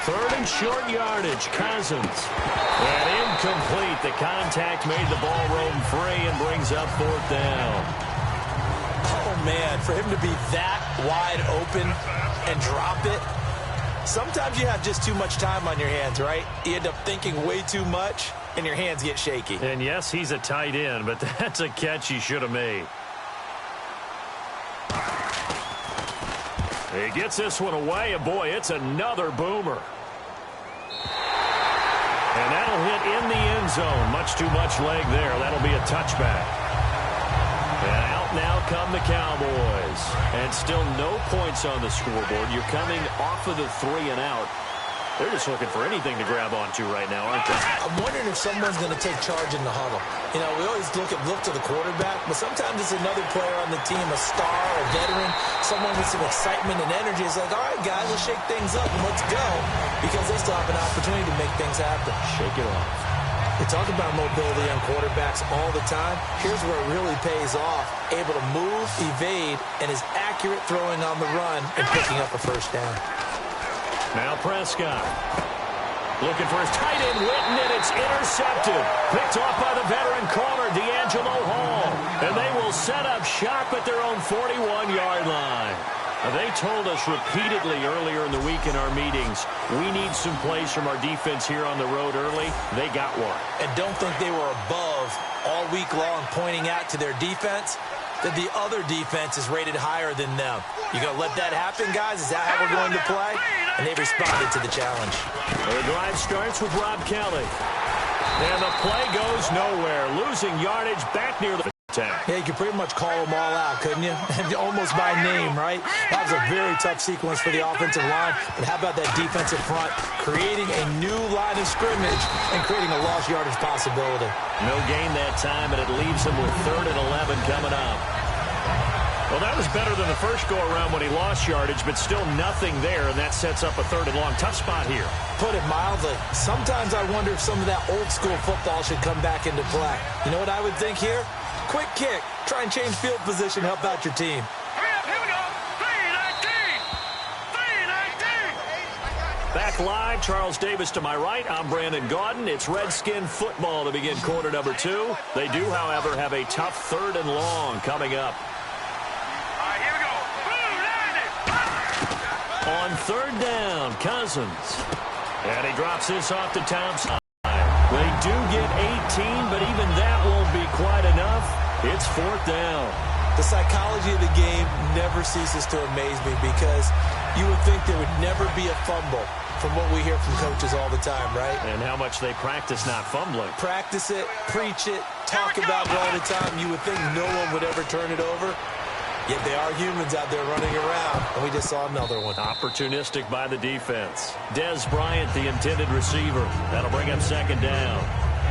Third and short yardage, Cousins. And incomplete. The contact made the ball roam free and brings up fourth down. Oh, man, for him to be that wide open and drop it. Sometimes you have just too much time on your hands, right? You end up thinking way too much, and your hands get shaky. And, yes, he's a tight end, but that's a catch he should have made. He gets this one away, and, boy, it's another boomer. And that'll hit in the end zone. Much too much leg there. That'll be a touchback. And out now come the Cowboys. And still no points on the scoreboard. You're coming off of the 3 and out. They're just looking for anything to grab onto right now, aren't they? I'm wondering if someone's going to take charge in the huddle. You know, we always look to the quarterback, but sometimes it's another player on the team, a star, a veteran, someone with some excitement and energy. It's like, all right, guys, let's shake things up and let's go, because they still have an opportunity to make things happen. Shake it off. We talk about mobility on quarterbacks all the time. Here's where it really pays off. Able to move, evade, and is accurate throwing on the run and picking up a first down. Now Prescott. Looking for his tight end, Witten, and it's intercepted. Picked off by the veteran corner, D'Angelo Hall. And they will set up shop at their own 41-yard line. They told us repeatedly earlier in the week in our meetings, we need some plays from our defense here on the road early. They got one. And don't think they were above all week long pointing out to their defense that the other defense is rated higher than them. You going to let that happen, guys? Is that how we're going to play? And they responded to the challenge. The drive starts with Rob Kelly. And the play goes nowhere. Losing yardage back near the attack. Yeah, you could pretty much call them all out, couldn't you? Almost by name, right? That was a very tough sequence for the offensive line. But how about that defensive front creating a new line of scrimmage and creating a lost yardage possibility? No gain that time, and it leaves him with 3rd and 11 coming up. Well, that was better than the first go-around when he lost yardage, but still nothing there, and that sets up a 3rd and long. Tough spot here. Put it mildly. Sometimes I wonder if some of that old-school football should come back into play. You know what I would think here? Quick kick. Try and change field position. Help out your team. Here we go. 3-19. Back live, Charles Davis to my right. I'm Brandon Gaudin. It's Redskin football to begin quarter number 2. They do, however, have a tough 3rd and long coming up. Here we go. On 3rd down, Cousins. And he drops this off to Thompson. They do get 18, but even that won't be quite enough. It's 4th down. The psychology of the game never ceases to amaze me because you would think there would never be a fumble from what we hear from coaches all the time, right? And how much they practice not fumbling. Practice it, preach it, talk about it all the time. You would think no one would ever turn it over. Yet they are humans out there running around, and we just saw another one. Opportunistic by the defense. Dez Bryant, the intended receiver. That'll bring up 2nd down.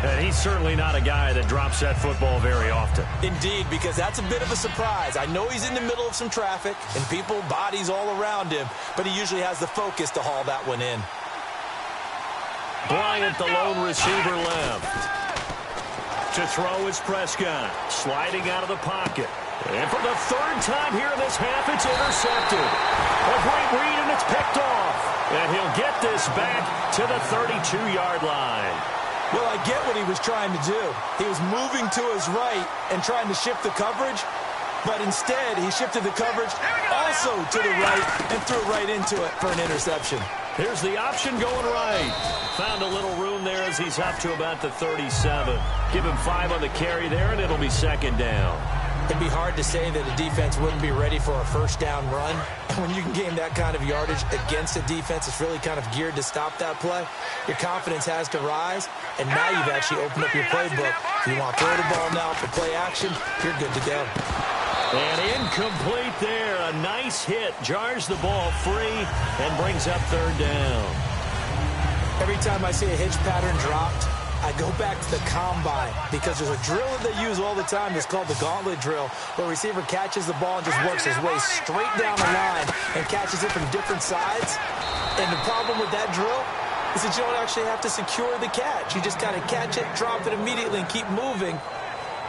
And he's certainly not a guy that drops that football very often. Indeed, because that's a bit of a surprise. I know he's in the middle of some traffic, and people, bodies all around him, but he usually has the focus to haul that one in. Bryant, the lone receiver, left. To throw is Prescott, sliding out of the pocket. And for the 3rd time here in this half, it's intercepted. A great read, and it's picked off. And he'll get this back to the 32-yard line. Well, I get what he was trying to do. He was moving to his right and trying to shift the coverage, but instead he shifted the coverage also to the right and threw right into it for an interception. Here's the option going right. Found a little room there as he's up to about the 37. Give him 5 on the carry there, and it'll be 2nd down. It'd be hard to say that a defense wouldn't be ready for a 1st down run. When you can gain that kind of yardage against a defense that's really kind of geared to stop that play, your confidence has to rise, and now you've actually opened up your playbook. If you want to throw the ball now for play action, you're good to go. And incomplete there. A nice hit. Jars the ball free and brings up third down. Every time I see a hitch pattern dropped, I go back to the combine because there's a drill that they use all the time. It's called the gauntlet drill, where a receiver catches the ball and just works his way straight down the line and catches it from different sides. And the problem with that drill is that you don't actually have to secure the catch. You just kind of catch it, drop it immediately, and keep moving.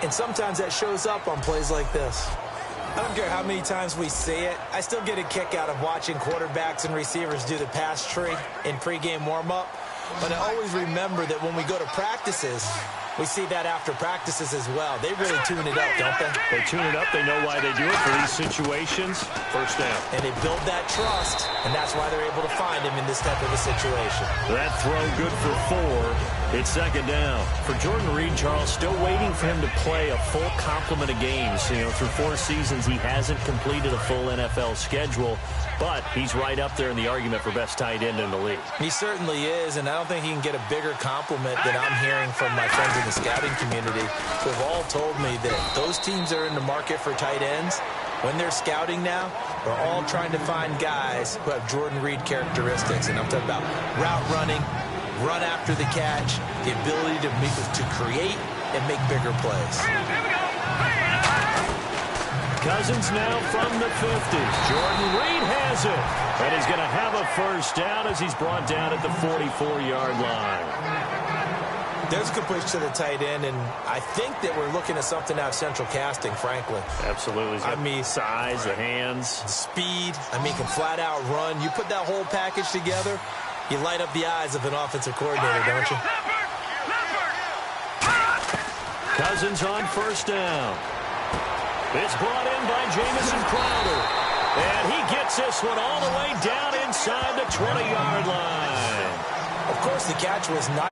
And sometimes that shows up on plays like this. I don't care how many times we see it. I still get a kick out of watching quarterbacks and receivers do the pass tree in pregame warm-up. But I always remember that when we go to practices, we see that after practices as well. They really tune it up, don't they? They tune it up. They know why they do it for these situations. First down. And they build that trust, and that's why they're able to find him in this type of a situation. That throw good for 4. It's second down. For Jordan Reed, Charles, still waiting for him to play a full complement of games. You know, through 4 seasons, he hasn't completed a full NFL schedule, but he's right up there in the argument for best tight end in the league. He certainly is, and I don't think he can get a bigger compliment than I'm hearing from my friends in the scouting community, who have all told me that those teams that are in the market for tight ends, when they're scouting now, they're all trying to find guys who have Jordan Reed characteristics. And I'm talking about route running, run after the catch, the ability to create and make bigger plays. Cousins now from the 50s. Jordan Reed has it. And he's going to have a first down as he's brought down at the 44-yard line. There's a completion to the tight end, and I think that we're looking at something out of central casting, frankly. Absolutely. I mean, size, the hands. Speed. I mean, can flat out run. You put that whole package together, you light up the eyes of an offensive coordinator, don't you? Cousins on first down. It's brought in by Jamison Crowder. And he gets this one all the way down inside the 20-yard line. Of course, the catch was not